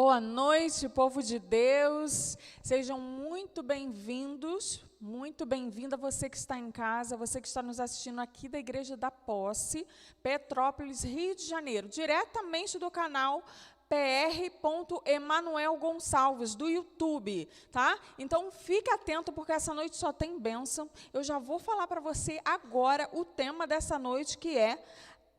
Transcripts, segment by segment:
Boa noite, povo de Deus. Sejam muito bem-vindos, muito bem-vinda você que está em casa, você que está nos assistindo aqui da Igreja da Posse, Petrópolis, Rio de Janeiro, diretamente do canal pr.Emanuel Gonçalves, do YouTube, tá? Então, fique atento, porque essa noite só tem bênção. Eu já vou falar para você agora o tema dessa noite, que é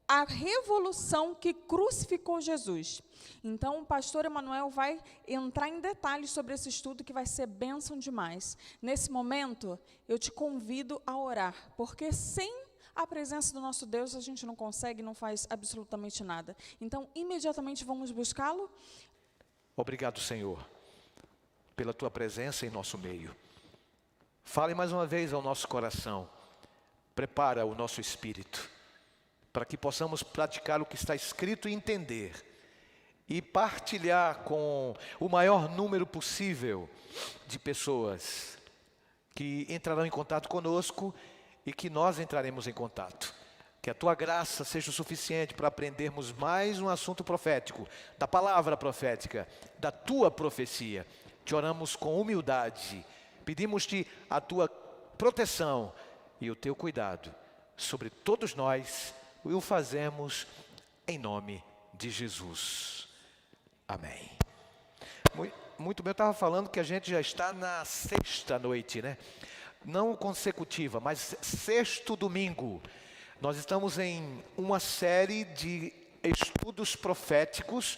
a revolução que crucificou Jesus. Então, o pastor Emanuel vai entrar em detalhes sobre esse estudo, que vai ser bênção demais. Nesse momento, eu te convido a orar, porque sem a presença do nosso Deus, a gente não consegue, não faz absolutamente nada. Então, imediatamente vamos buscá-lo. Obrigado, Senhor, pela Tua presença em nosso meio. Fale mais uma vez ao nosso coração. Prepara o nosso espírito, para que possamos praticar o que está escrito e entender, e partilhar com o maior número possível de pessoas que entrarão em contato conosco e que nós entraremos em contato. Que a Tua graça seja o suficiente para aprendermos mais um assunto profético, da palavra profética, da Tua profecia. Te oramos com humildade, pedimos-te a Tua proteção e o Teu cuidado sobre todos nós, e o fazemos em nome de Jesus. Amém. Muito bem, eu estava falando que a gente já está na sexta noite, né? Não consecutiva, mas sexto domingo. Nós estamos em uma série de estudos proféticos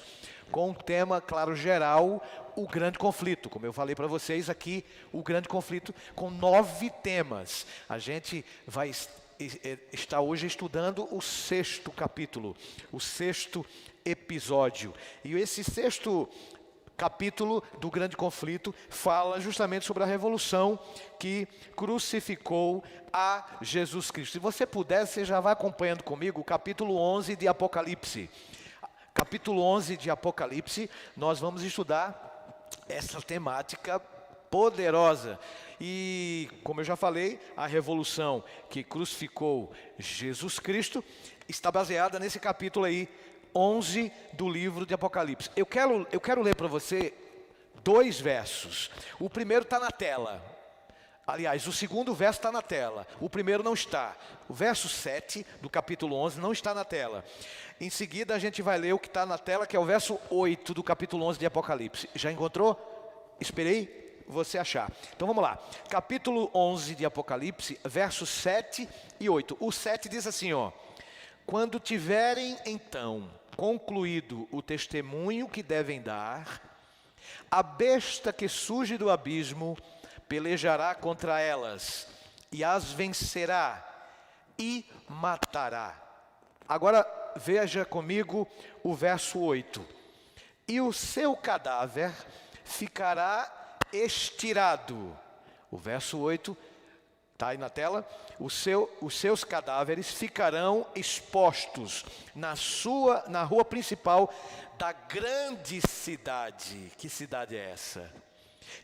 com um tema, claro, geral, o grande conflito. Como eu falei para vocês aqui, o grande conflito com 9 temas. A gente vai estar hoje estudando o 6º capítulo, o 6º episódio. E esse 6º capítulo do grande conflito fala justamente sobre a revolução que crucificou a Jesus Cristo. Se você puder, você já vai acompanhando comigo o capítulo 11 de Apocalipse. Capítulo 11 de Apocalipse, nós vamos estudar essa temática poderosa. E, como eu já falei, a revolução que crucificou Jesus Cristo está baseada nesse capítulo aí, 11 do livro de Apocalipse. Eu quero ler para você 2 versos. O primeiro está na tela. Aliás, o segundo verso está na tela. O primeiro não está. O verso 7 do capítulo 11 não está na tela. Em seguida, a gente vai ler o que está na tela, que é o verso 8 do capítulo 11 de Apocalipse. Já encontrou? Esperei você achar. Então vamos lá. Capítulo 11 de Apocalipse, versos 7 e 8. O 7 diz assim, ó: quando tiverem então concluído o testemunho que devem dar, a besta que surge do abismo pelejará contra elas e as vencerá e matará. Agora veja comigo o verso 8. E o seu cadáver ficará estirado. O verso 8 está aí na tela. Os seus cadáveres ficarão expostos na rua principal da grande cidade. Que cidade é essa?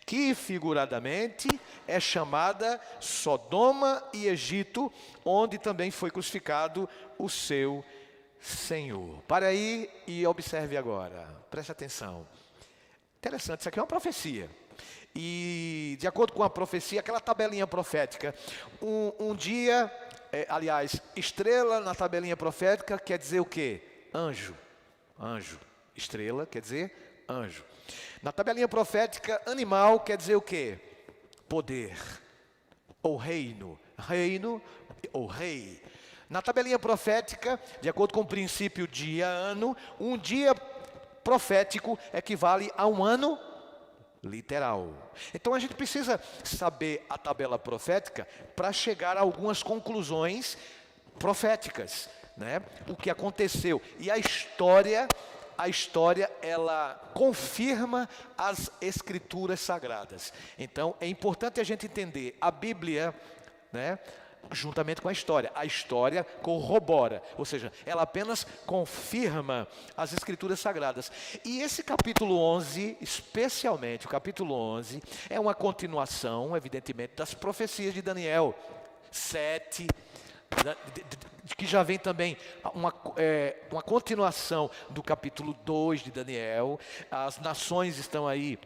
Que figuradamente é chamada Sodoma e Egito, onde também foi crucificado o seu Senhor. Pare aí e observe agora. Preste atenção. Interessante, isso aqui é uma profecia. E, de acordo com a profecia, aquela tabelinha profética, um dia, aliás, estrela na tabelinha profética quer dizer o quê? Anjo. Anjo. Estrela quer dizer anjo. Na tabelinha profética, animal quer dizer o quê? Poder. Ou reino. Reino ou rei. Na tabelinha profética, de acordo com o princípio dia-ano, um dia profético equivale a um ano literal. Então a gente precisa saber a tabela profética para chegar a algumas conclusões proféticas, né? O que aconteceu. E a história ela confirma as escrituras sagradas. Então é importante a gente entender a Bíblia, né, juntamente com a história. A história corrobora, ou seja, ela apenas confirma as escrituras sagradas. E esse capítulo 11, especialmente o capítulo 11, é uma continuação, evidentemente, das profecias de Daniel 7, que já vem também uma continuação do capítulo 2 de Daniel. As nações estão aí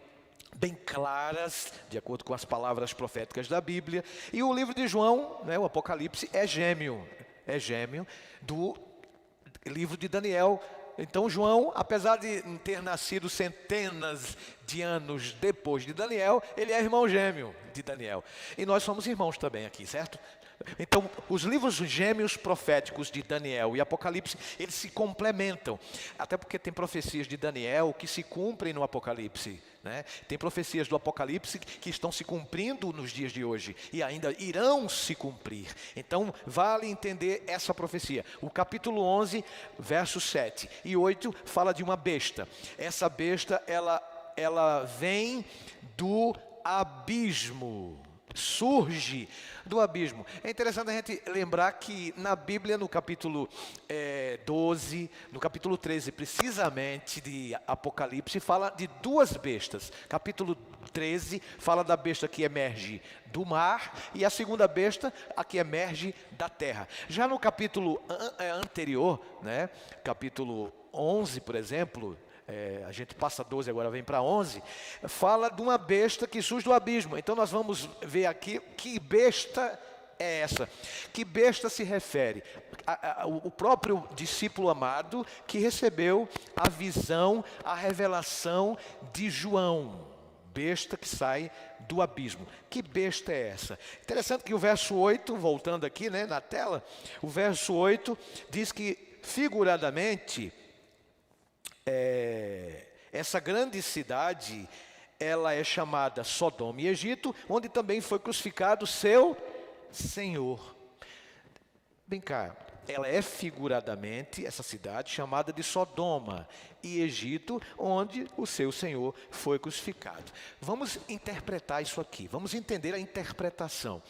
bem claras, de acordo com as palavras proféticas da Bíblia. E o livro de João, né, o Apocalipse, é gêmeo do livro de Daniel. Então João, apesar de ter nascido centenas de anos depois de Daniel, ele é irmão gêmeo de Daniel. E nós somos irmãos também aqui, certo? Então, os livros gêmeos proféticos de Daniel e Apocalipse, eles se complementam. Até porque tem profecias de Daniel que se cumprem no Apocalipse, né? Tem profecias do Apocalipse que estão se cumprindo nos dias de hoje e ainda irão se cumprir. Então, vale entender essa profecia. O capítulo 11, versos 7 e 8, fala de uma besta. Essa besta, ela vem do abismo. Surge do abismo. É interessante a gente lembrar que na Bíblia, no capítulo 12, no capítulo 13, precisamente de Apocalipse, fala de duas bestas. Capítulo 13 fala da besta que emerge do mar e a segunda besta, a que emerge da terra. Já no capítulo anterior, né, capítulo 11, por exemplo, a gente passa 12, agora vem para 11, fala de uma besta que surge do abismo. Então nós vamos ver aqui que besta é essa. Que besta se refere? O próprio discípulo amado que recebeu a visão, a revelação de João. Besta que sai do abismo. Que besta é essa? Interessante que o verso 8, voltando aqui, né, na tela, o verso 8 diz que figuradamente essa grande cidade, ela é chamada Sodoma e Egito, onde também foi crucificado seu Senhor. Bem cá, ela é figuradamente, essa cidade, chamada de Sodoma e Egito, onde o seu Senhor foi crucificado. Vamos interpretar isso aqui, vamos entender a interpretação.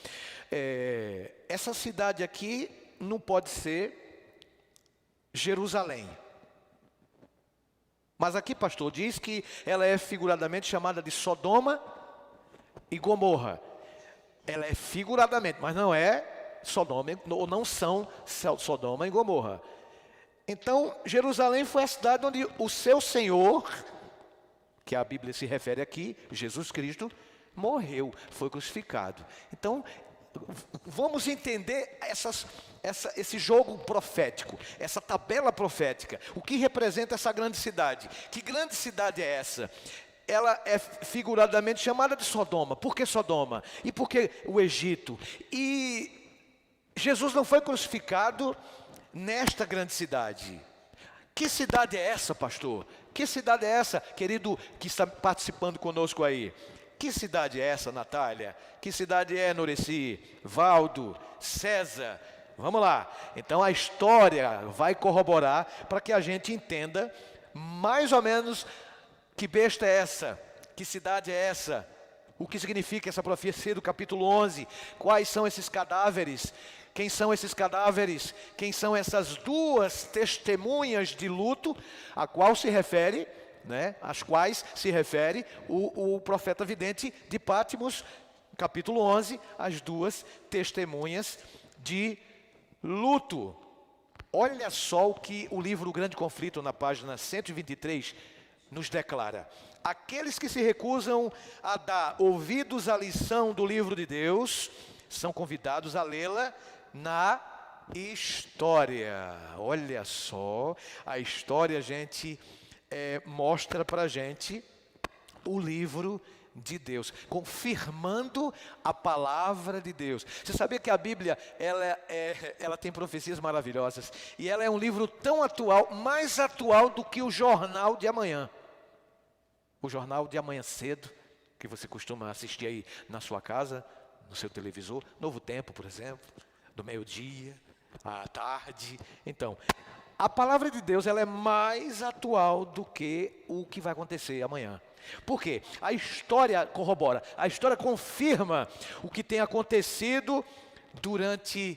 Essa cidade aqui não pode ser Jerusalém. Mas aqui, pastor, diz que ela é figuradamente chamada de Sodoma e Gomorra. Ela é figuradamente, mas não é Sodoma, ou não são Sodoma e Gomorra. Então, Jerusalém foi a cidade onde o seu Senhor, que a Bíblia se refere aqui, Jesus Cristo, morreu, foi crucificado. Então, vamos entender esse jogo profético, essa tabela profética. O que representa essa grande cidade? Que grande cidade é essa? Ela é figuradamente chamada de Sodoma. Por que Sodoma? E por que o Egito? E Jesus não foi crucificado nesta grande cidade. Que cidade é essa, pastor? Que cidade é essa, querido que está participando conosco aí? Que cidade é essa, Natália? Que cidade é, Nureci, Valdo, César? Vamos lá. Então a história vai corroborar para que a gente entenda mais ou menos que besta é essa, que cidade é essa, o que significa essa profecia do capítulo 11, quais são esses cadáveres, quem são esses cadáveres, quem são essas duas testemunhas de luto, a qual se refere, né, às quais se refere o profeta vidente de Pátimos, capítulo 11, as duas testemunhas de luto. Olha só o que o livro O Grande Conflito, na página 123, nos declara. Aqueles que se recusam a dar ouvidos à lição do livro de Deus, são convidados a lê-la na história. Olha só, a história, gente, mostra para a gente o livro de Deus, confirmando a palavra de Deus. Você sabia que a Bíblia, ela tem profecias maravilhosas, e ela é um livro tão atual, mais atual do que o jornal de amanhã. O jornal de amanhã cedo, que você costuma assistir aí na sua casa, no seu televisor, Novo Tempo, por exemplo, do meio-dia, à tarde. Então, a palavra de Deus, ela é mais atual do que o que vai acontecer amanhã. Por quê? A história corrobora, a história confirma o que tem acontecido durante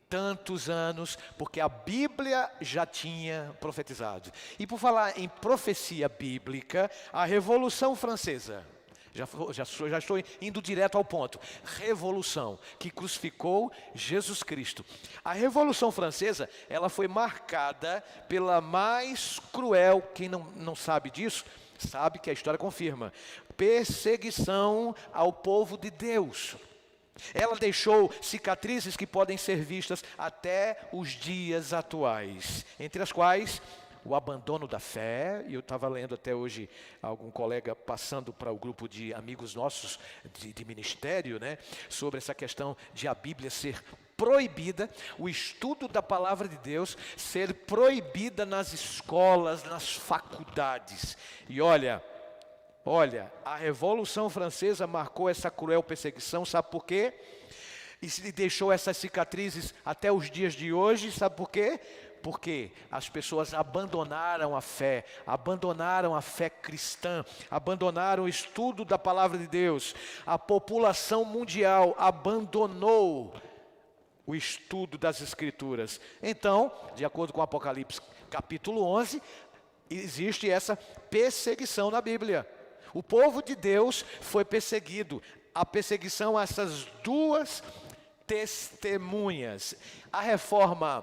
tantos anos, porque a Bíblia já tinha profetizado. E por falar em profecia bíblica, a Revolução Francesa, Já estou indo direto ao ponto. Revolução que crucificou Jesus Cristo. A Revolução Francesa, ela foi marcada pela mais cruel, quem não sabe disso, sabe que a história confirma, perseguição ao povo de Deus. Ela deixou cicatrizes que podem ser vistas até os dias atuais, entre as quais o abandono da fé. E eu estava lendo até hoje algum colega passando para o grupo de amigos nossos de ministério, né, sobre essa questão de a Bíblia ser proibida, o estudo da palavra de Deus ser proibida nas escolas, nas faculdades. E olha, a Revolução Francesa marcou essa cruel perseguição, sabe por quê? E deixou essas cicatrizes até os dias de hoje, sabe por quê? Porque as pessoas abandonaram a fé cristã, abandonaram o estudo da palavra de Deus. A população mundial abandonou o estudo das Escrituras. Então, de acordo com Apocalipse capítulo 11, existe essa perseguição na Bíblia. O povo de Deus foi perseguido. A perseguição a essas duas testemunhas. A reforma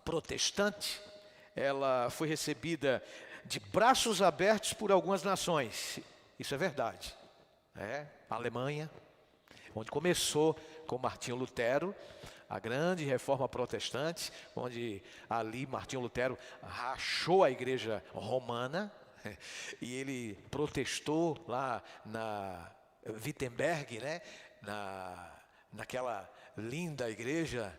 protestante, ela foi recebida de braços abertos por algumas nações. Isso é verdade. A Alemanha, onde começou com Martinho Lutero, a grande reforma protestante, onde ali Martinho Lutero rachou a igreja romana, e ele protestou lá na Wittenberg, né, naquela linda igreja,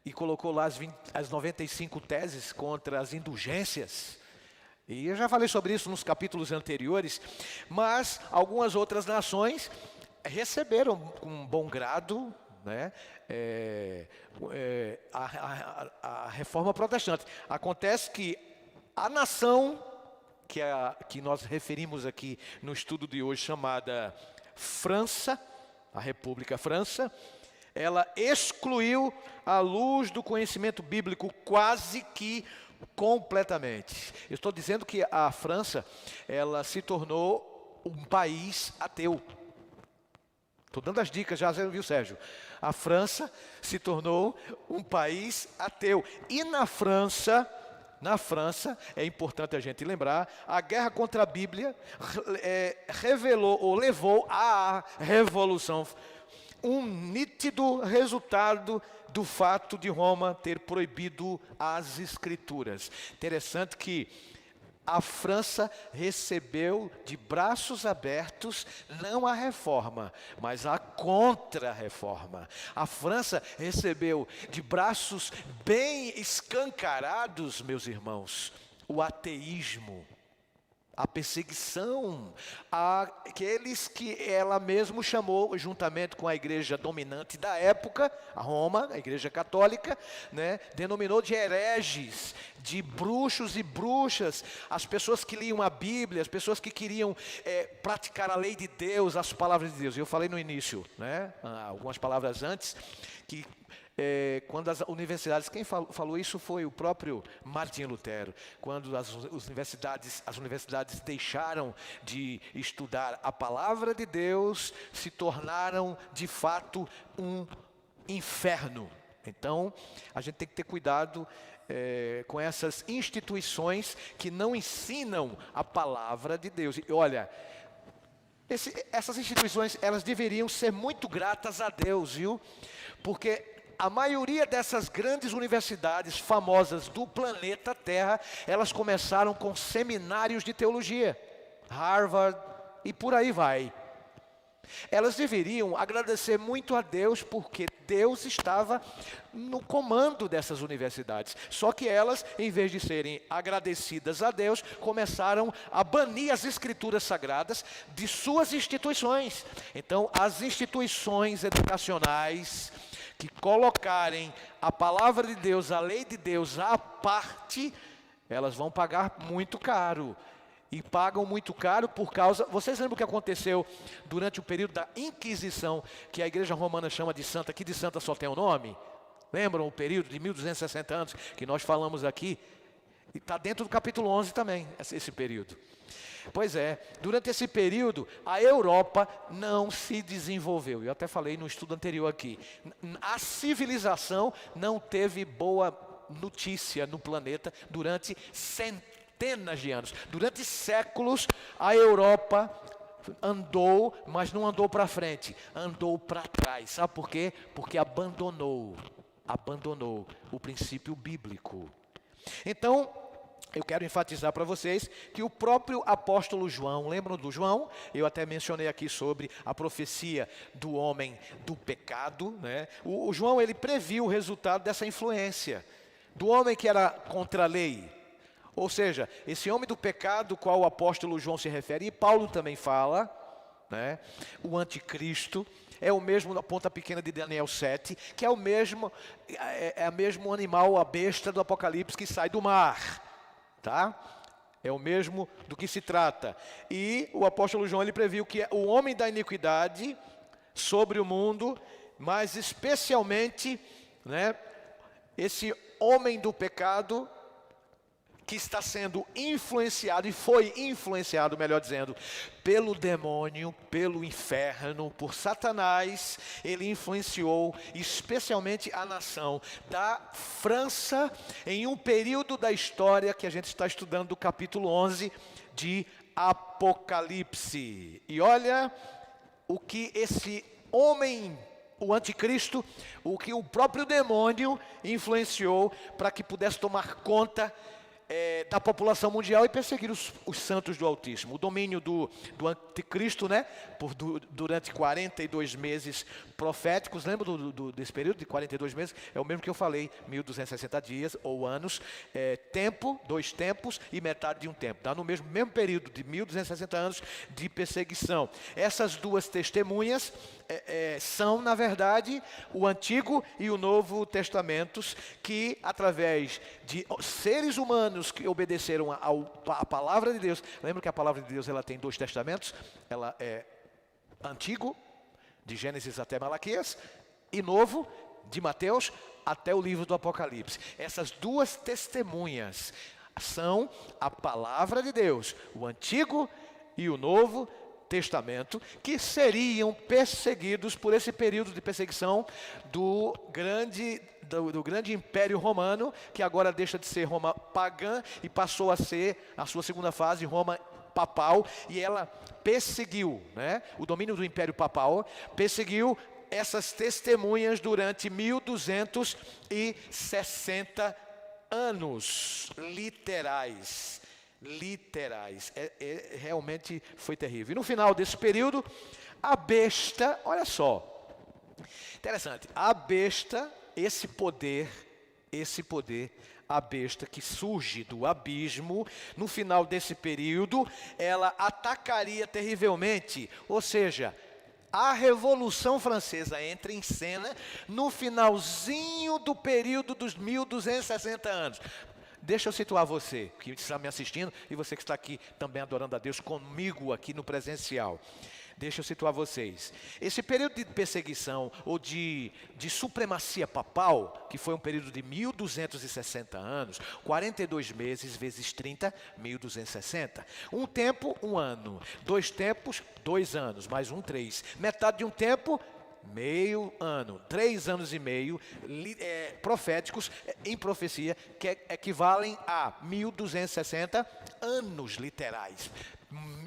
e colocou lá as 95 teses contra as indulgências. E eu já falei sobre isso nos capítulos anteriores, mas algumas outras nações receberam com bom grado, né, a reforma protestante. Acontece que a nação que nós referimos aqui no estudo de hoje, chamada França, a República França, ela excluiu a luz do conhecimento bíblico quase que completamente. Eu estou dizendo que a França, ela se tornou um país ateu. Estou dando as dicas já, viu, Sérgio? A França se tornou um país ateu. E na França, é importante a gente lembrar, a guerra contra a Bíblia revelou ou levou à Revolução, um nítido resultado do fato de Roma ter proibido as Escrituras. Interessante que a França recebeu de braços abertos não a reforma, mas a contra-reforma. A França recebeu de braços bem escancarados, meus irmãos, o ateísmo, a perseguição àqueles que ela mesma chamou, juntamente com a igreja dominante da época, a Roma, a igreja católica, né, denominou de hereges, de bruxos e bruxas, as pessoas que liam a Bíblia, as pessoas que queriam praticar a lei de Deus, as palavras de Deus. Eu falei no início, né, algumas palavras antes, que quando as universidades, quem falou isso foi o próprio Martinho Lutero, quando as universidades deixaram de estudar a palavra de Deus, se tornaram de fato um inferno. Então, a gente tem que ter cuidado com essas instituições que não ensinam a palavra de Deus. E olha, essas instituições, elas deveriam ser muito gratas a Deus, viu? Porque a maioria dessas grandes universidades famosas do planeta Terra, elas começaram com seminários de teologia, Harvard e por aí vai. Elas deveriam agradecer muito a Deus, porque Deus estava no comando dessas universidades. Só que elas, em vez de serem agradecidas a Deus, começaram a banir as escrituras sagradas de suas instituições. Então, as instituições educacionais que colocarem a palavra de Deus, a lei de Deus à parte, elas vão pagar muito caro. E pagam muito caro por causa... Vocês lembram o que aconteceu durante o período da Inquisição, que a igreja romana chama de santa, que de santa só tem o nome? Lembram o período de 1260 anos, que nós falamos aqui? E está dentro do capítulo 11 também, esse período. Pois é, durante esse período, a Europa não se desenvolveu. Eu até falei no estudo anterior aqui. A civilização não teve boa notícia no planeta durante centenas de anos. Durante séculos, a Europa andou, mas não andou para frente, andou para trás. Sabe por quê? Porque abandonou o princípio bíblico. Então, eu quero enfatizar para vocês que o próprio apóstolo João, lembram do João? Eu até mencionei aqui sobre a profecia do homem do pecado, né? O João, ele previu o resultado dessa influência, do homem que era contra a lei. Ou seja, esse homem do pecado, qual o apóstolo João se refere, e Paulo também fala, né? O anticristo é o mesmo na ponta pequena de Daniel 7, que é o mesmo animal, a besta do Apocalipse que sai do mar. Tá? É o mesmo do que se trata. E o apóstolo João, ele previu que é o homem da iniquidade sobre o mundo, mas especialmente, né, esse homem do pecado que está sendo influenciado, e foi influenciado, melhor dizendo, pelo demônio, pelo inferno, por Satanás. Ele influenciou especialmente a nação da França em um período da história que a gente está estudando, do capítulo 11 de Apocalipse. E olha o que esse homem, o anticristo, o que o próprio demônio influenciou para que pudesse tomar conta da população mundial e perseguir os santos do Altíssimo. O domínio do anticristo, né, durante 42 meses proféticos. Lembra desse período de 42 meses? É o mesmo que eu falei, 1260 dias ou anos, tempo, 2 tempos e metade de um tempo. Dá no mesmo período de 1260 anos de perseguição. Essas duas testemunhas são, na verdade, o Antigo e o Novo Testamentos, que através de seres humanos que obedeceram à palavra de Deus. Lembra que a palavra de Deus, ela tem 2 testamentos? Ela é Antigo, de Gênesis até Malaquias, e Novo, de Mateus até o livro do Apocalipse. Essas 2 testemunhas são a palavra de Deus, o Antigo e o Novo Testamento, que seriam perseguidos por esse período de perseguição do grande Império Romano, que agora deixa de ser Roma pagã e passou a ser, a sua segunda fase, Roma papal, e ela perseguiu, né? O domínio do Império Papal perseguiu essas testemunhas durante 1260 anos literais. Realmente foi terrível. E no final desse período, a besta, olha só, interessante, a besta, esse poder, a besta que surge do abismo, no final desse período, ela atacaria terrivelmente, ou seja, a Revolução Francesa entra em cena no finalzinho do período dos 1260 anos. Deixa eu situar você, que está me assistindo, e você que está aqui também adorando a Deus comigo aqui no presencial. Deixa eu situar vocês. Esse período de perseguição ou de supremacia papal, que foi um período de 1260 anos, 42 meses vezes 30, 1260. Um tempo, 1 ano. 2 tempos, 2 anos. Mais 1, 3. Metade de um tempo, meio ano. 3 anos e meio proféticos em profecia, que equivalem a 1260 anos literais.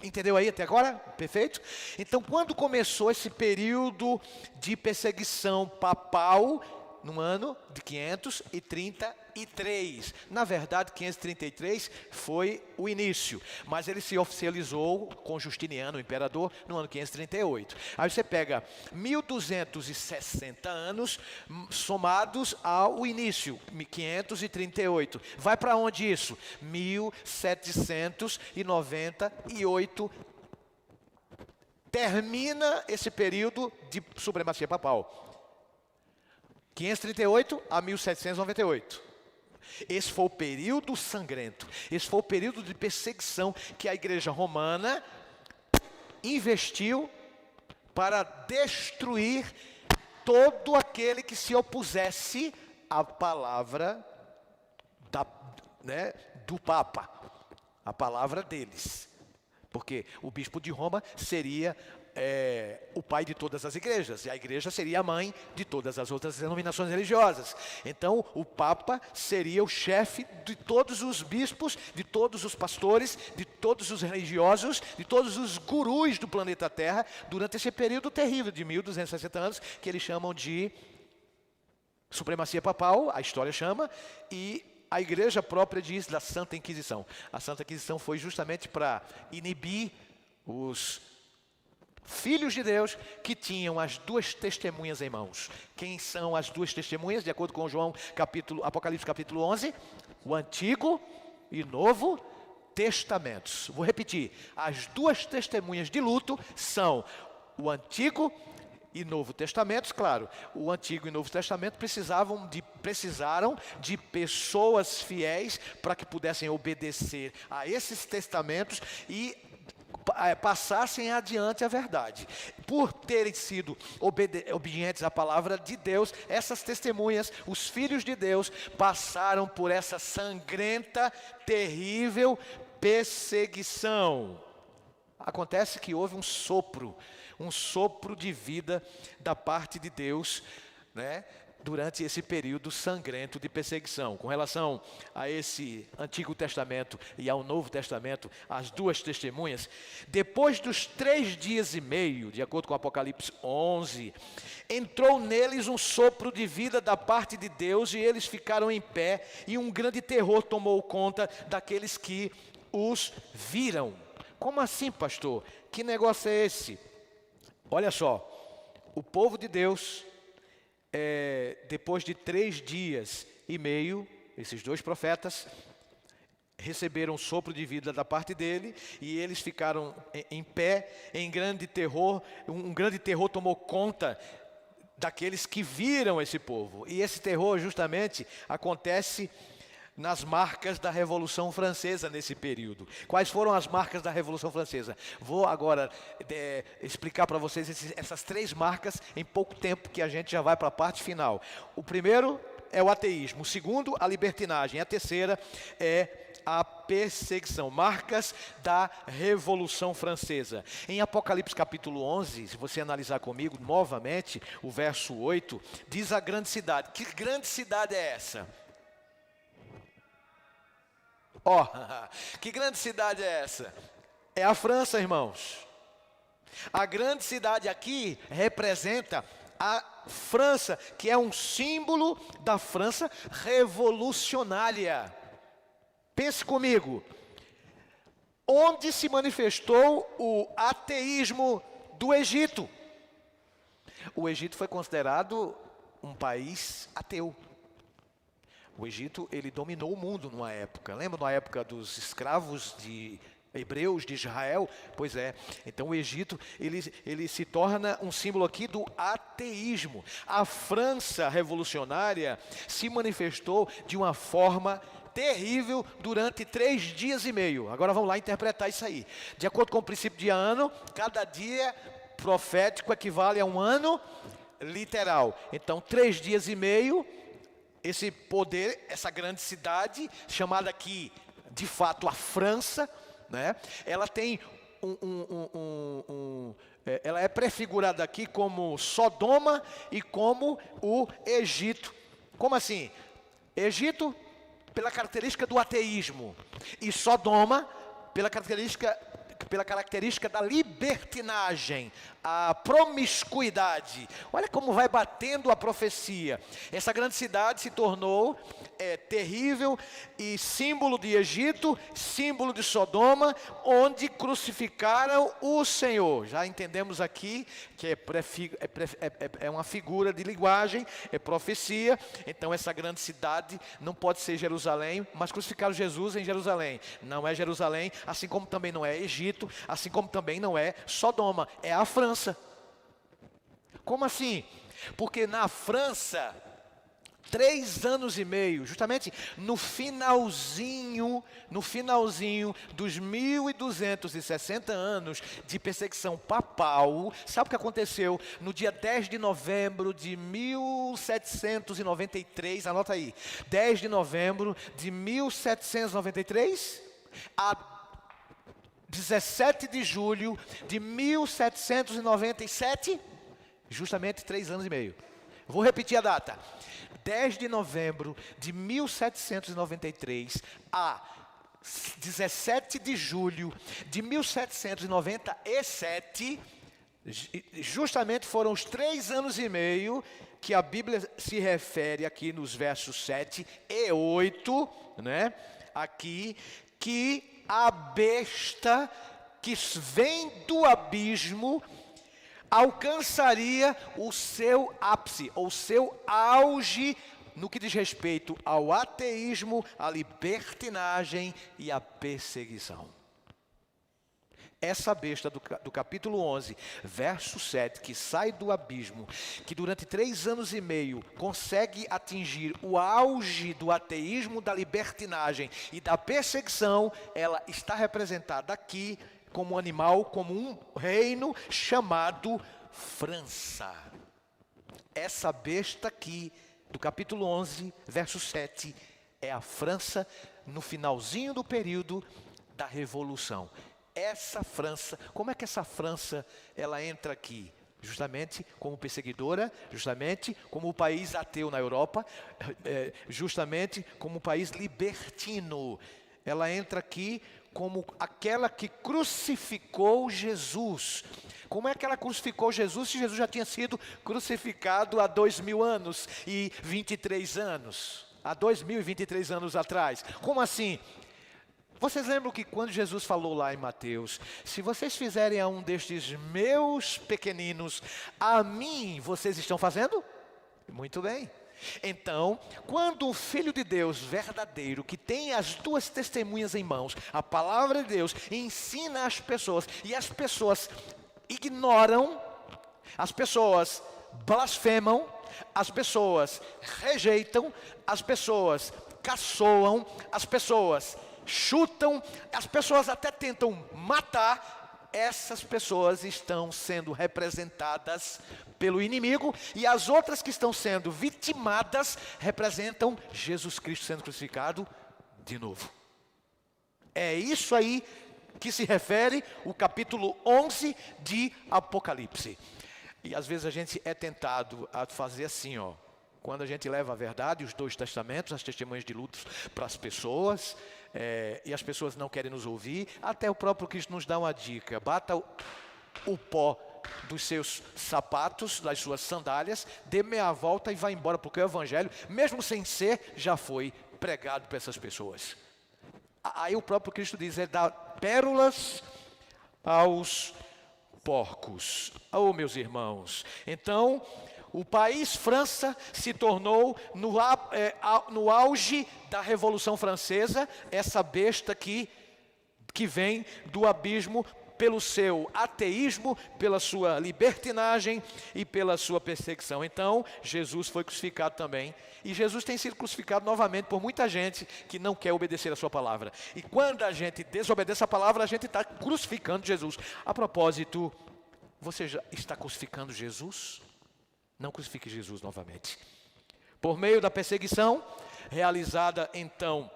Entendeu aí até agora? Perfeito? Então, quando começou esse período de perseguição papal, no ano de 533. Na verdade, 533 foi o início, mas ele se oficializou com Justiniano, o imperador, no ano 538. Aí você pega 1260 anos somados ao início, 538. Vai para onde isso? 1798. Termina esse período de supremacia papal. 538 a 1798. Esse foi o período sangrento. Esse foi o período de perseguição que a igreja romana investiu para destruir todo aquele que se opusesse à palavra do Papa, a palavra deles. Porque o bispo de Roma seria o pai de todas as igrejas, e a igreja seria a mãe de todas as outras denominações religiosas. Então, o Papa seria o chefe de todos os bispos, de todos os pastores, de todos os religiosos, de todos os gurus do planeta Terra, durante esse período terrível de 1260 anos, que eles chamam de supremacia papal, a história chama, e a igreja própria diz da Santa Inquisição. A Santa Inquisição foi justamente para inibir os filhos de Deus que tinham as duas testemunhas em mãos. Quem são as duas testemunhas? De acordo com Apocalipse capítulo 11, o Antigo e Novo Testamentos. Vou repetir, as duas testemunhas de luto são o Antigo e Novo Testamentos. Claro, o Antigo e Novo Testamento precisaram de pessoas fiéis para que pudessem obedecer a esses testamentos e passassem adiante a verdade. Por terem sido obedientes à palavra de Deus, essas testemunhas, os filhos de Deus, passaram por essa sangrenta, terrível perseguição. Acontece que houve um sopro de vida da parte de Deus, né, durante esse período sangrento de perseguição. Com relação a esse Antigo Testamento e ao Novo Testamento, as duas testemunhas, depois dos 3 dias e meio, de acordo com Apocalipse 11, entrou neles um sopro de vida da parte de Deus, e eles ficaram em pé, e um grande terror tomou conta daqueles que os viram. Como assim, pastor? Que negócio é esse? Olha só, o povo de Deus, depois de 3 dias e meio, esses 2 profetas receberam um sopro de vida da parte dele, e eles ficaram em pé, em grande terror. Um grande terror tomou conta daqueles que viram esse povo, e esse terror justamente acontece nas marcas da Revolução Francesa nesse período. Quais foram as marcas da Revolução Francesa? Vou agora explicar para vocês essas 3 marcas em pouco tempo, que a gente já vai para a parte final. O primeiro é o ateísmo, o segundo, a libertinagem, a terceira é a perseguição. Marcas da Revolução Francesa. Em Apocalipse capítulo 11, se você analisar comigo novamente, o verso 8, diz a grande cidade. Que grande cidade é essa? Que grande cidade é essa? É a França, irmãos. A grande cidade aqui representa a França, que é um símbolo da França revolucionária. Pense comigo. Onde se manifestou o ateísmo do Egito? O Egito foi considerado um país ateu. O Egito, ele dominou o mundo numa época. Lembra na época dos escravos de hebreus de Israel? Pois é. Então o Egito, ele se torna um símbolo aqui do ateísmo. A França revolucionária se manifestou de uma forma terrível durante 3 dias e meio. Agora vamos lá interpretar isso aí. De acordo com o princípio de ano, cada dia profético equivale a um ano literal. Então 3 dias e meio, esse poder, essa grande cidade, chamada aqui, de fato, a França, né? Ela tem ela é prefigurada aqui como Sodoma e como o Egito. Como assim? Egito, pela característica do ateísmo, e Sodoma, pela característica da libertinagem, a promiscuidade. Olha como vai batendo a profecia. Essa grande cidade se tornou terrível e símbolo de Egito, símbolo de Sodoma, onde crucificaram o Senhor. Já entendemos aqui que é uma figura de linguagem, é profecia. Então essa grande cidade não pode ser Jerusalém, mas crucificaram Jesus em Jerusalém. Não é Jerusalém, assim como também não é Egito, assim como também não é Sodoma, é a França. Como assim? Porque na França, 3 anos e meio, justamente no finalzinho dos 1260 anos de perseguição papal, sabe o que aconteceu? No dia 10 de novembro de 1793, anota aí, 10 de novembro de 1793, 17 de julho de 1797, justamente 3 anos e meio. Vou repetir a data. 10 de novembro de 1793 a 17 de julho de 1797, justamente foram os 3 anos e meio que a Bíblia se refere aqui nos versos 7 e 8, né? Aqui, que a besta que vem do abismo alcançaria o seu ápice, ou seu auge, no que diz respeito ao ateísmo, à libertinagem e à perseguição. Essa besta do capítulo 11, verso 7, que sai do abismo, que durante 3 anos e meio consegue atingir o auge do ateísmo, da libertinagem e da perseguição, ela está representada aqui como um animal, como um reino chamado França. Essa besta aqui, do capítulo 11, verso 7, é a França no finalzinho do período da Revolução. Essa França, como é que essa França, ela entra aqui? Justamente como perseguidora, justamente como o país ateu na Europa, justamente como o país libertino. Ela entra aqui como aquela que crucificou Jesus. Como é que ela crucificou Jesus se Jesus já tinha sido crucificado há 2000 anos e 23 anos? Há 2023 anos atrás. Como assim? Vocês lembram que quando Jesus falou lá em Mateus, se vocês fizerem a um destes meus pequeninos, a mim vocês estão fazendo? Muito bem. Então, quando o Filho de Deus verdadeiro, que tem as 2 testemunhas em mãos, a palavra de Deus, ensina às pessoas, e as pessoas ignoram, as pessoas blasfemam, as pessoas rejeitam, as pessoas caçoam, as pessoas chutam, as pessoas até tentam matar, essas pessoas estão sendo representadas pelo inimigo, e as outras que estão sendo vitimadas representam Jesus Cristo sendo crucificado de novo. É isso aí que se refere o capítulo 11 de Apocalipse. E às vezes a gente é tentado a fazer assim, ó. Quando a gente leva a verdade, os 2 testamentos, as testemunhas de lutos para as pessoas, e as pessoas não querem nos ouvir, até o próprio Cristo nos dá uma dica: bata o pó dos seus sapatos, das suas sandálias, dê meia volta e vá embora, porque o evangelho, mesmo sem ser, já foi pregado para essas pessoas. Aí o próprio Cristo diz, é dar pérolas aos porcos. Oh, meus irmãos, então o país França se tornou no auge da Revolução Francesa, essa besta que vem do abismo pelo seu ateísmo, pela sua libertinagem e pela sua perseguição. Então, Jesus foi crucificado também. E Jesus tem sido crucificado novamente por muita gente que não quer obedecer a sua palavra. E quando a gente desobedece a palavra, a gente está crucificando Jesus. A propósito, você já está crucificando Jesus? Não crucifique Jesus novamente. Por meio da perseguição, realizada então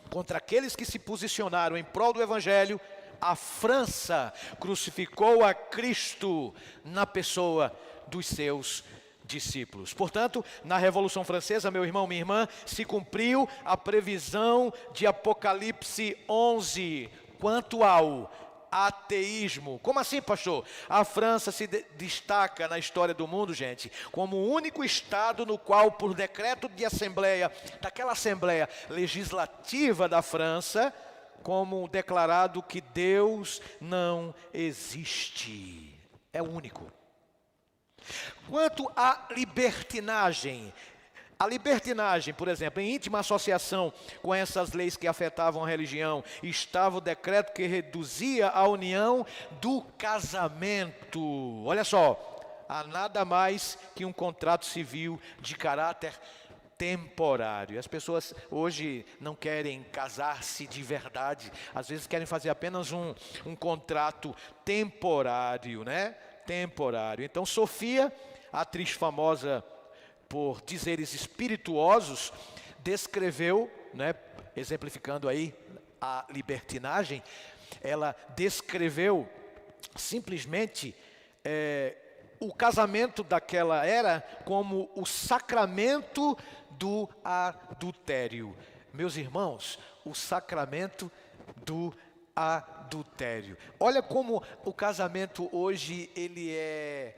contra aqueles que se posicionaram em prol do Evangelho, a França crucificou a Cristo na pessoa dos seus discípulos. Portanto, na Revolução Francesa, meu irmão, minha irmã, se cumpriu a previsão de Apocalipse 11, quanto ao ateísmo. Como assim, pastor? A França se destaca na história do mundo, gente, como o único estado no qual, por decreto de assembleia, daquela assembleia legislativa da França, como declarado que Deus não existe. É o único. Quanto à libertinagem, por exemplo, em íntima associação com essas leis que afetavam a religião, estava o decreto que reduzia a união do casamento. Olha só, há nada mais que um contrato civil de caráter temporário. As pessoas hoje não querem casar-se de verdade, às vezes querem fazer apenas um contrato temporário, né? Temporário. Então, Sofia, a atriz famosa por dizeres espirituosos, descreveu, né, exemplificando aí a libertinagem, ela descreveu simplesmente o casamento daquela era como o sacramento do adultério. Meus irmãos, o sacramento do adultério. Olha como o casamento hoje ele é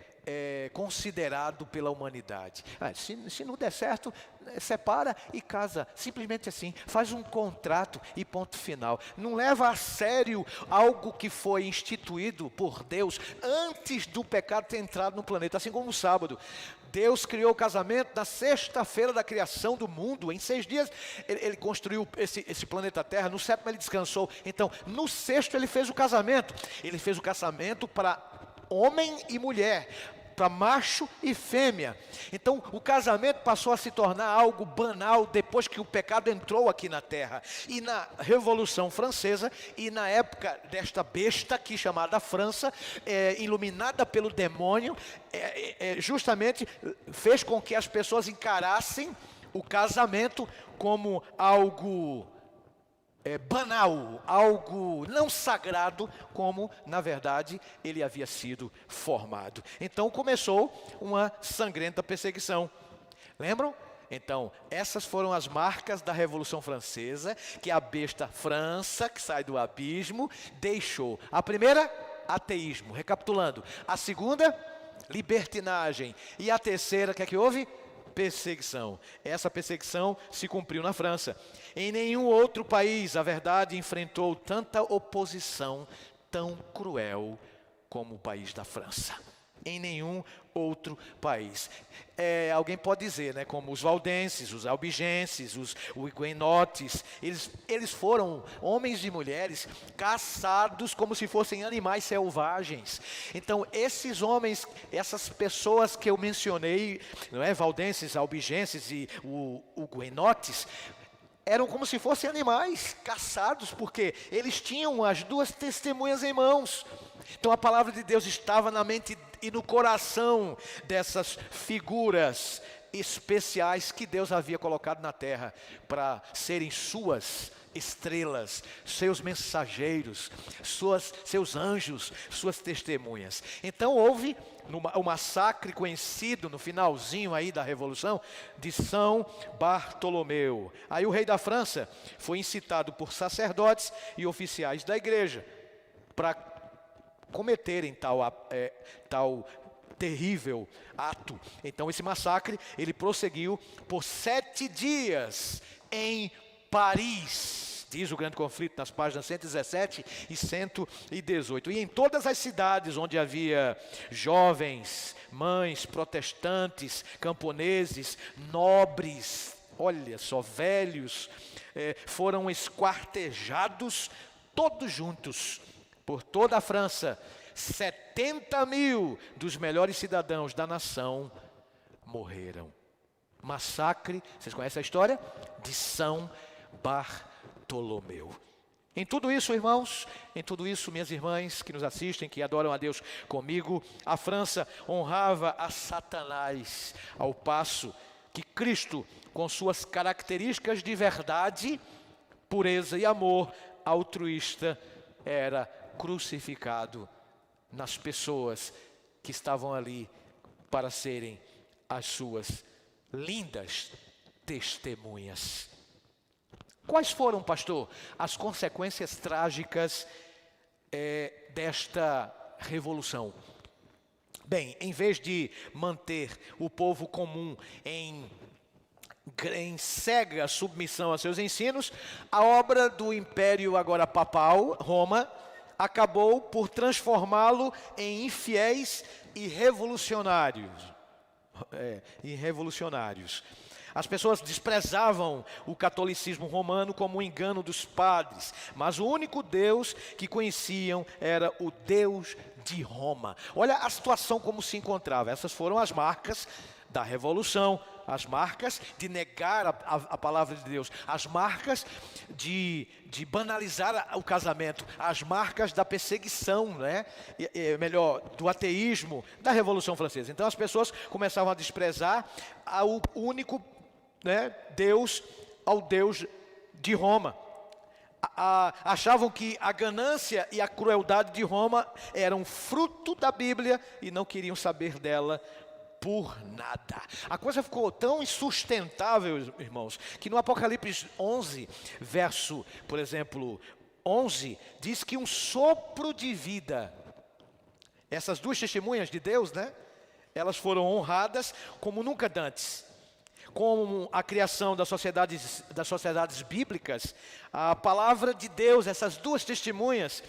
considerado pela humanidade. Se não der certo, separa e casa, simplesmente assim, faz um contrato e ponto final. Não leva a sério algo que foi instituído por Deus antes do pecado ter entrado no planeta, assim como no sábado. Deus criou o casamento na sexta-feira da criação do mundo. Em 6 dias ele construiu esse planeta Terra. No 7º ele descansou. Então no 6º ele fez o casamento. Ele fez o casamento para homem e mulher, para macho e fêmea. Então o casamento passou a se tornar algo banal depois que o pecado entrou aqui na terra. E na Revolução Francesa, e na época desta besta aqui chamada França, iluminada pelo demônio, justamente fez com que as pessoas encarassem o casamento como algo banal, algo não sagrado, como na verdade ele havia sido formado. Então começou uma sangrenta perseguição. Lembram? Então essas foram as marcas da Revolução Francesa, que a besta França, que sai do abismo, deixou. A primeira, ateísmo, recapitulando. A segunda, libertinagem. E a terceira, o que é que houve? Perseguição. Essa perseguição se cumpriu na França. Em nenhum outro país a verdade enfrentou tanta oposição tão cruel como o país da França. Em nenhum outro país. Alguém pode dizer, né, como os valdenses, os albigenses, os huguenotes, eles foram homens e mulheres caçados como se fossem animais selvagens. Então esses homens, essas pessoas que eu mencionei, não é, valdenses, albigenses e huguenotes, eram como se fossem animais caçados, porque eles tinham as 2 testemunhas em mãos. Então a palavra de Deus estava na mente e no coração dessas figuras especiais que Deus havia colocado na terra para serem suas estrelas, seus mensageiros, seus anjos, suas testemunhas. Então houve o massacre conhecido no finalzinho aí da Revolução de São Bartolomeu. Aí o rei da França foi incitado por sacerdotes e oficiais da igreja para cometerem tal terrível ato. Então esse massacre ele prosseguiu por 7 dias em Paris, diz o Grande Conflito nas páginas 117 e 118. E em todas as cidades onde havia jovens, mães, protestantes, camponeses, nobres, olha só, velhos, foram esquartejados todos juntos por toda a França. 70.000 dos melhores cidadãos da nação morreram. Massacre, vocês conhecem a história? De São Bartolomeu. Em tudo isso, irmãos, em tudo isso, minhas irmãs que nos assistem, que adoram a Deus comigo, a França honrava a Satanás, ao passo que Cristo, com suas características de verdade, pureza e amor altruísta, era crucificado nas pessoas que estavam ali para serem as suas lindas testemunhas. Quais foram, pastor, as consequências trágicas desta revolução? Bem, em vez de manter o povo comum em cega submissão a seus ensinos, a obra do império agora papal, Roma, acabou por transformá-lo em infiéis e revolucionários. As pessoas desprezavam o catolicismo romano como um engano dos padres, mas o único Deus que conheciam era o Deus de Roma. Olha a situação como se encontrava. Essas foram as marcas da revolução, as marcas de negar a palavra de Deus, as marcas de banalizar o casamento, as marcas da perseguição, né? Do ateísmo da Revolução Francesa. Então as pessoas começavam a desprezar o único, né, Deus, ao Deus de Roma. achavam que a ganância e a crueldade de Roma eram fruto da Bíblia e não queriam saber dela por nada. A coisa ficou tão insustentável, irmãos, que no Apocalipse 11, verso, por exemplo, 11, diz que um sopro de vida, essas duas testemunhas de Deus, né? Elas foram honradas como nunca dantes. Com a criação das sociedades bíblicas, a palavra de Deus, essas duas testemunhas,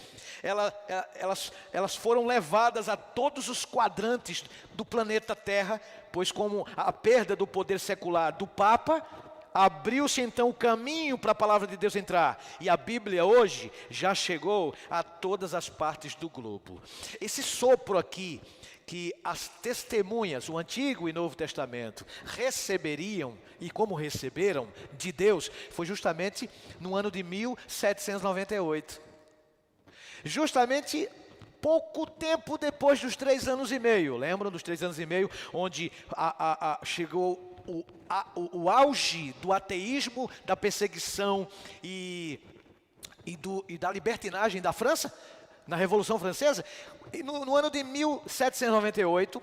elas foram levadas a todos os quadrantes do planeta Terra, pois como a perda do poder secular do Papa, abriu-se então o caminho para a palavra de Deus entrar. E a Bíblia hoje já chegou a todas as partes do globo. Esse sopro aqui, que as testemunhas, o Antigo e Novo Testamento, receberiam, e como receberam, de Deus, foi justamente no ano de 1798. Justamente pouco tempo depois dos 3 anos e meio, lembram dos 3 anos e meio, onde chegou o auge do ateísmo, da perseguição e da libertinagem da França? Na Revolução Francesa, e no ano de 1798,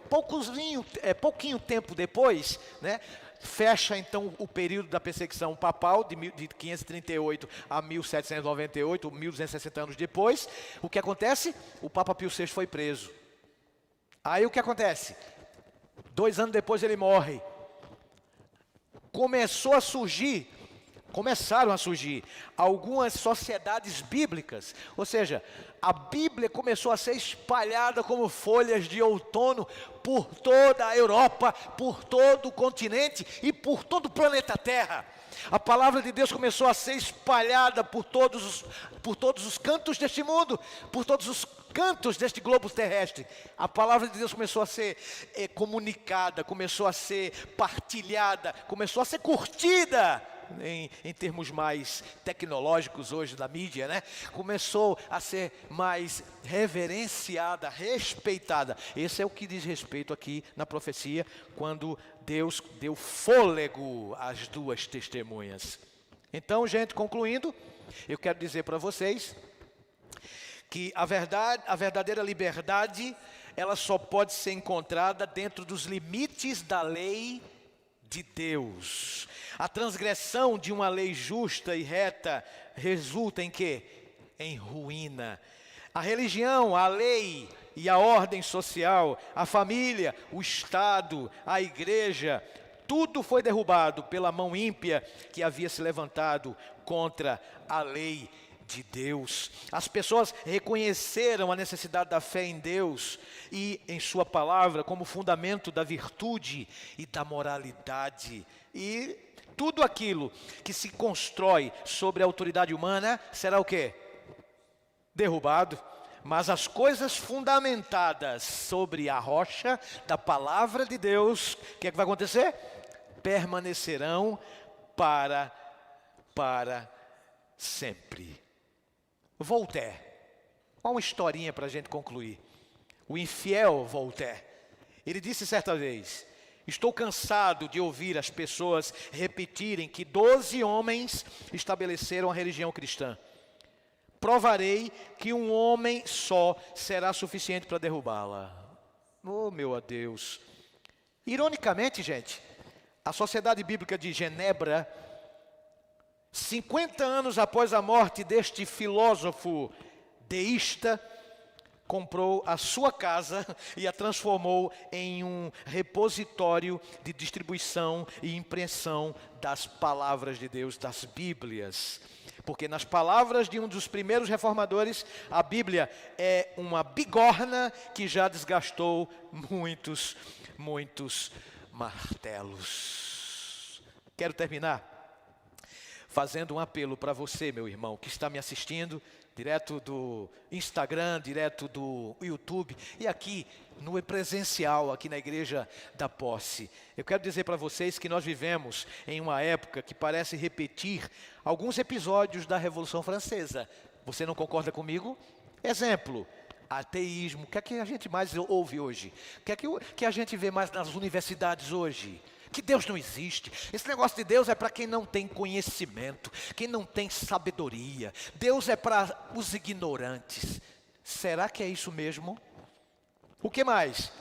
pouquinho tempo depois, né, fecha então o período da perseguição papal, de 538 a 1798, 1260 anos depois. O que acontece? O Papa Pio VI foi preso. Aí o que acontece? 2 anos depois ele morre. Começaram a surgir algumas sociedades bíblicas, ou seja, a Bíblia começou a ser espalhada como folhas de outono por toda a Europa, por todo o continente e por todo o planeta Terra. A palavra de Deus começou a ser espalhada por todos os cantos deste mundo, por todos os cantos deste globo terrestre. A palavra de Deus começou a ser comunicada, começou a ser partilhada, começou a ser curtida. Em termos mais tecnológicos hoje da mídia, né? Começou a ser mais reverenciada, respeitada. Esse é o que diz respeito aqui na profecia, quando Deus deu fôlego às duas testemunhas. Então, gente, concluindo, eu quero dizer para vocês que a verdadeira liberdade, ela só pode ser encontrada dentro dos limites da lei de Deus. A transgressão de uma lei justa e reta resulta em quê? Em ruína. A religião, a lei e a ordem social, a família, o Estado, a igreja, tudo foi derrubado pela mão ímpia que havia se levantado contra a lei de Deus. As pessoas reconheceram a necessidade da fé em Deus e em sua palavra como fundamento da virtude e da moralidade. E tudo aquilo que se constrói sobre a autoridade humana será o quê? Derrubado. Mas as coisas fundamentadas sobre a rocha da palavra de Deus, o que é que vai acontecer? Permanecerão para sempre. Voltaire, uma historinha para a gente concluir. O infiel Voltaire, ele disse certa vez: estou cansado de ouvir as pessoas repetirem que 12 homens estabeleceram a religião cristã. Provarei que um homem só será suficiente para derrubá-la. Oh, meu Deus. Ironicamente, gente, a Sociedade Bíblica de Genebra, 50 anos após a morte deste filósofo deísta, comprou a sua casa e a transformou em um repositório de distribuição e impressão das palavras de Deus, das Bíblias. Porque nas palavras de um dos primeiros reformadores, a Bíblia é uma bigorna que já desgastou muitos martelos. Quero terminar fazendo um apelo para você, meu irmão, que está me assistindo, direto do Instagram, direto do YouTube, e aqui no presencial, aqui na Igreja da Posse. Eu quero dizer para vocês que nós vivemos em uma época que parece repetir alguns episódios da Revolução Francesa. Você não concorda comigo? Exemplo: ateísmo. O que é que a gente mais ouve hoje? O que é que a gente vê mais nas universidades hoje? que Deus não existe. Esse negócio de Deus é para quem não tem conhecimento, quem não tem sabedoria. Deus é para os ignorantes. Será que é isso mesmo? O que mais?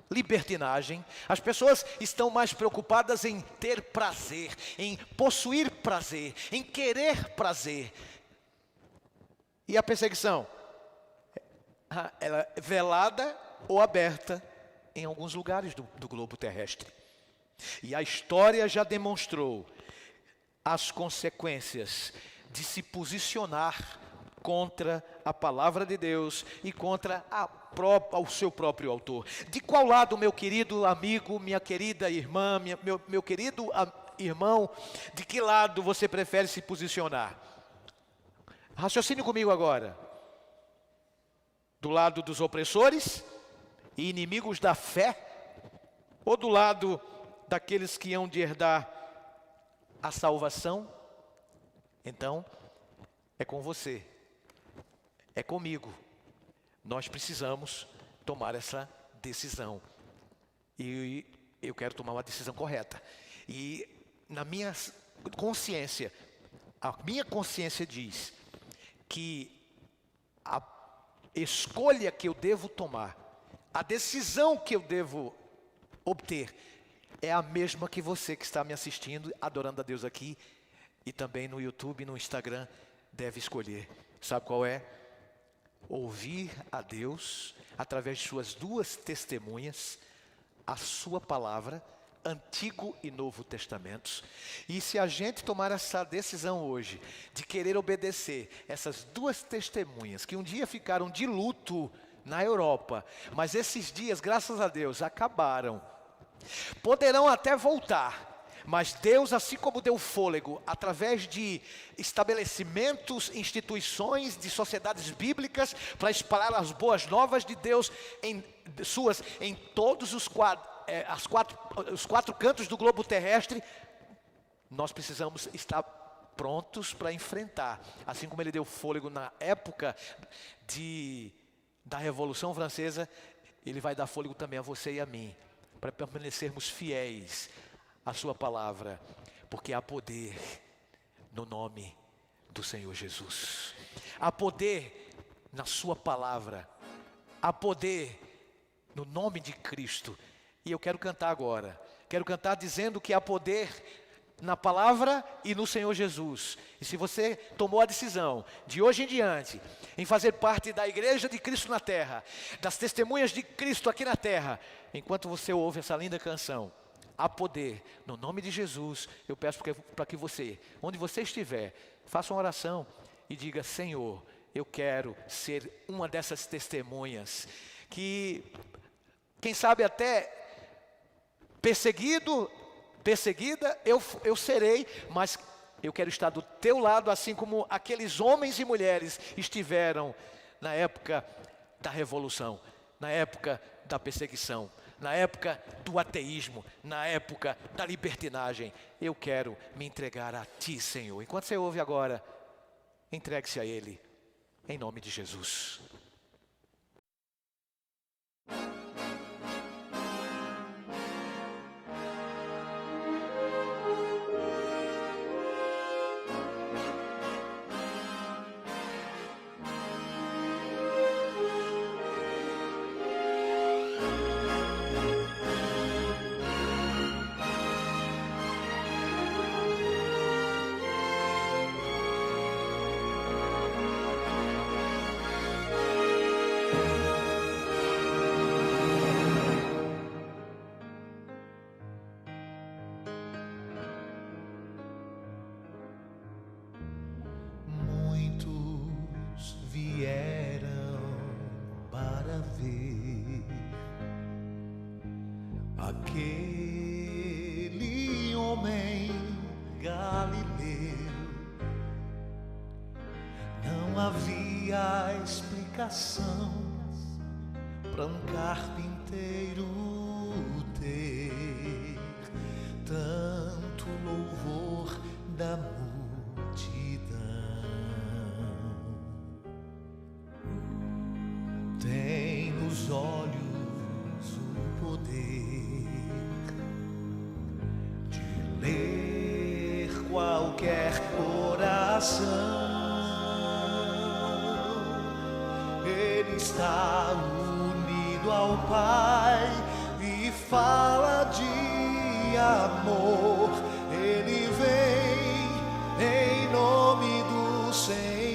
Libertinagem. As pessoas estão mais preocupadas em ter prazer, em possuir prazer, em querer prazer. E a perseguição? Ela é velada ou aberta em alguns lugares do globo terrestre. E a história já demonstrou as consequências de se posicionar contra a palavra de Deus e contra o seu próprio autor. De qual lado, meu querido amigo, minha querida irmã, meu querido irmão, de que lado você prefere se posicionar? Raciocine comigo agora. Do lado dos opressores e inimigos da fé? Ou do lado daqueles que hão de herdar a salvação? Então, é com você, é comigo. Nós precisamos tomar essa decisão. E eu quero tomar uma decisão correta. E na minha consciência, a minha consciência diz que a escolha que eu devo tomar, a decisão que eu devo obter, é a mesma que você que está me assistindo, adorando a Deus aqui, e também no YouTube, no Instagram, deve escolher. Sabe qual é? Ouvir a Deus, através de suas duas testemunhas, a sua palavra, Antigo e Novo Testamentos. E se a gente tomar essa decisão hoje, de querer obedecer essas duas testemunhas, que um dia ficaram de luto na Europa, mas esses dias, graças a Deus, acabaram. Poderão até voltar, mas Deus, assim como deu fôlego, através de estabelecimentos, instituições, de sociedades bíblicas, para espalhar as boas novas de Deus em todos os quatro cantos do globo terrestre, nós precisamos estar prontos para enfrentar. Assim como Ele deu fôlego na época da Revolução Francesa, Ele vai dar fôlego também a você e a mim, para permanecermos fiéis à sua palavra, porque há poder no nome do Senhor Jesus. Há poder na sua palavra. Há poder no nome de Cristo. E eu quero cantar agora. Quero cantar dizendo que há poder na palavra e no Senhor Jesus. E se você tomou a decisão, de hoje em diante, em fazer parte da igreja de Cristo na terra, das testemunhas de Cristo aqui na terra, enquanto você ouve essa linda canção, há poder, no nome de Jesus, eu peço para que você, onde você estiver, faça uma oração e diga: Senhor, eu quero ser uma dessas testemunhas, que, quem sabe até perseguida, eu serei, mas eu quero estar do teu lado, assim como aqueles homens e mulheres estiveram na época da revolução, na época da perseguição, na época do ateísmo, na época da libertinagem. Eu quero me entregar a Ti, Senhor. Enquanto você ouve agora, entregue-se a Ele, em nome de Jesus. Aquele homem galileu, não havia explicação para um carpinteiro ter tanto louvor da multidão. Tem nos olhos um poder qualquer oração. Ele está unido ao Pai e fala de amor. Ele vem em nome do Senhor.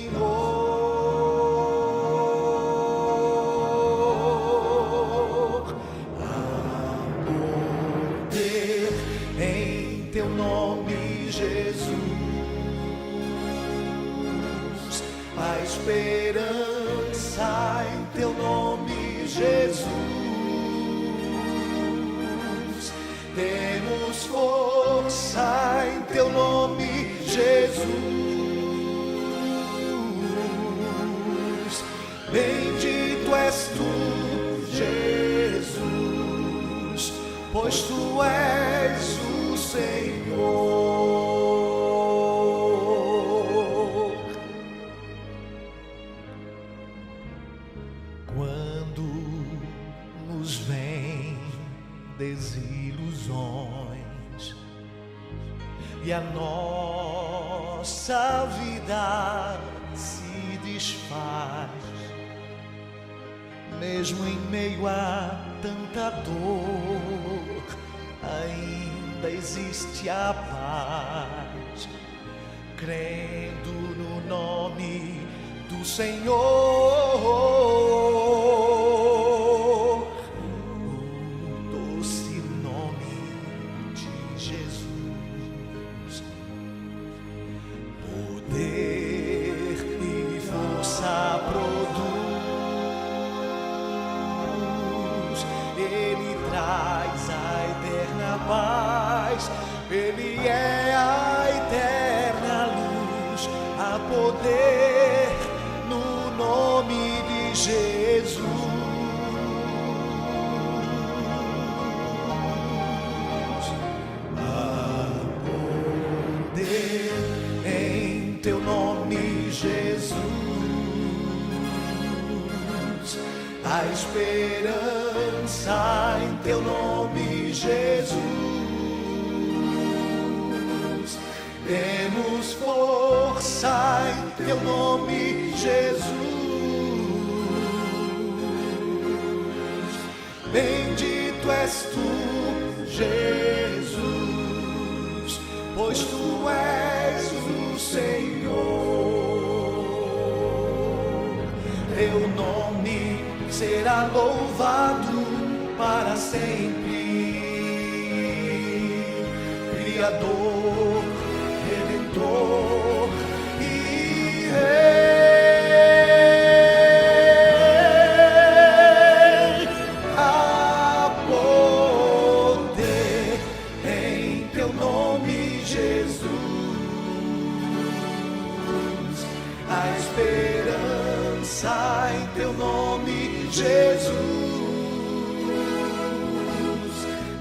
Teu nome, Jesus, a esperança em teu nome, Jesus. Temos força em teu nome, Jesus. Bendito és tu, Jesus, pois tu és o Senhor. Quando nos vêm desilusões e a nossa vida se desfaz, mesmo em meio a tanta dor, ainda existe a paz, crendo no nome do Senhor, o doce nome de Jesus. Poder e força produz, Ele traz a eterna paz, Ele é a eterna luz, a poder no nome de Jesus. A poder em teu nome, Jesus, a esperança em teu nome, Jesus. Temos força em teu nome, Jesus. Bendito és tu, Jesus, pois tu és o Senhor. Teu nome será louvado para sempre. Criador, Redentor e Rei, há poder em teu nome, Jesus, a esperança em teu nome, Jesus.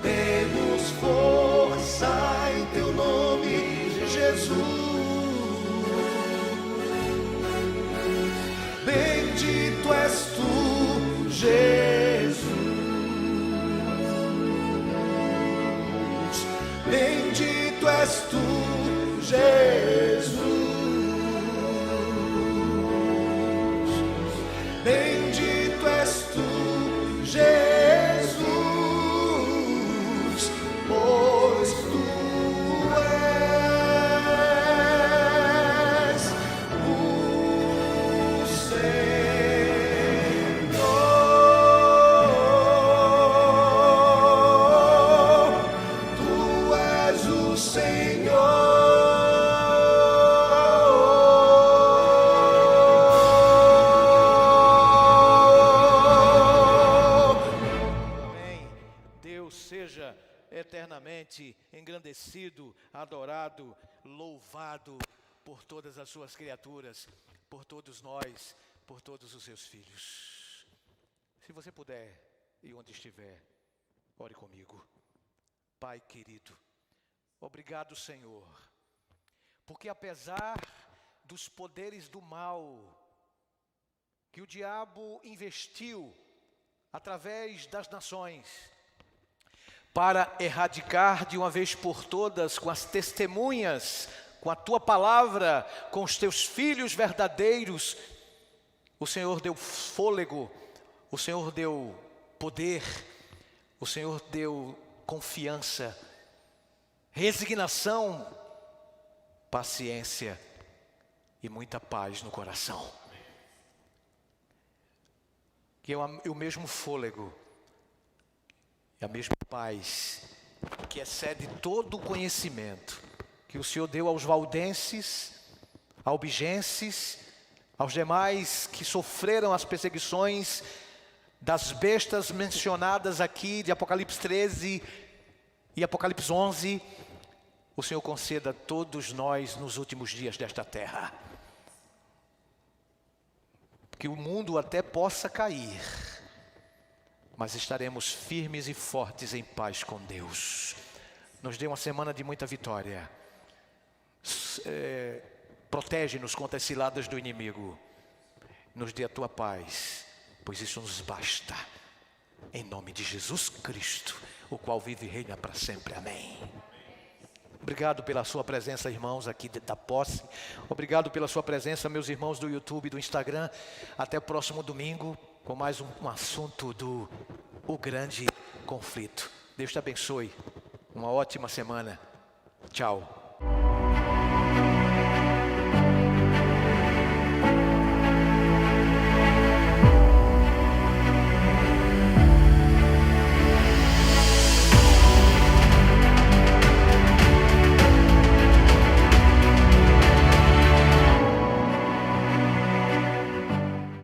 Temos força em teu nome, Jesus. Bendito és tu, Jesus. Bendito és tu, Jesus. Bendito és tu, Jesus, pois tu és o Senhor. Tu és o Senhor. Eternamente engrandecido, adorado, louvado por todas as suas criaturas, por todos nós, por todos os seus filhos. Se você puder e onde estiver, ore comigo. Pai querido, obrigado, Senhor, porque apesar dos poderes do mal que o diabo investiu através das nações, para erradicar de uma vez por todas com as testemunhas com a tua palavra, com os teus filhos verdadeiros. O Senhor deu fôlego, o Senhor deu poder, o Senhor deu confiança, resignação, paciência e muita paz no coração. Que o mesmo fôlego e a mesma paz que excede todo o conhecimento que o Senhor deu aos valdenses, albigenses, aos demais que sofreram as perseguições das bestas mencionadas aqui de Apocalipse 13 e Apocalipse 11, o Senhor conceda a todos nós nos últimos dias desta terra. Que o mundo até possa cair, mas estaremos firmes e fortes em paz com Deus. Nos dê uma semana de muita vitória. Protege-nos contra as ciladas do inimigo. Nos dê a tua paz, pois isso nos basta. Em nome de Jesus Cristo, o qual vive e reina para sempre. Amém. Obrigado pela sua presença, irmãos, aqui da posse. Obrigado pela sua presença, meus irmãos do YouTube e do Instagram. Até o próximo domingo, com mais um assunto do grande conflito. Deus te abençoe. Uma ótima semana. Tchau.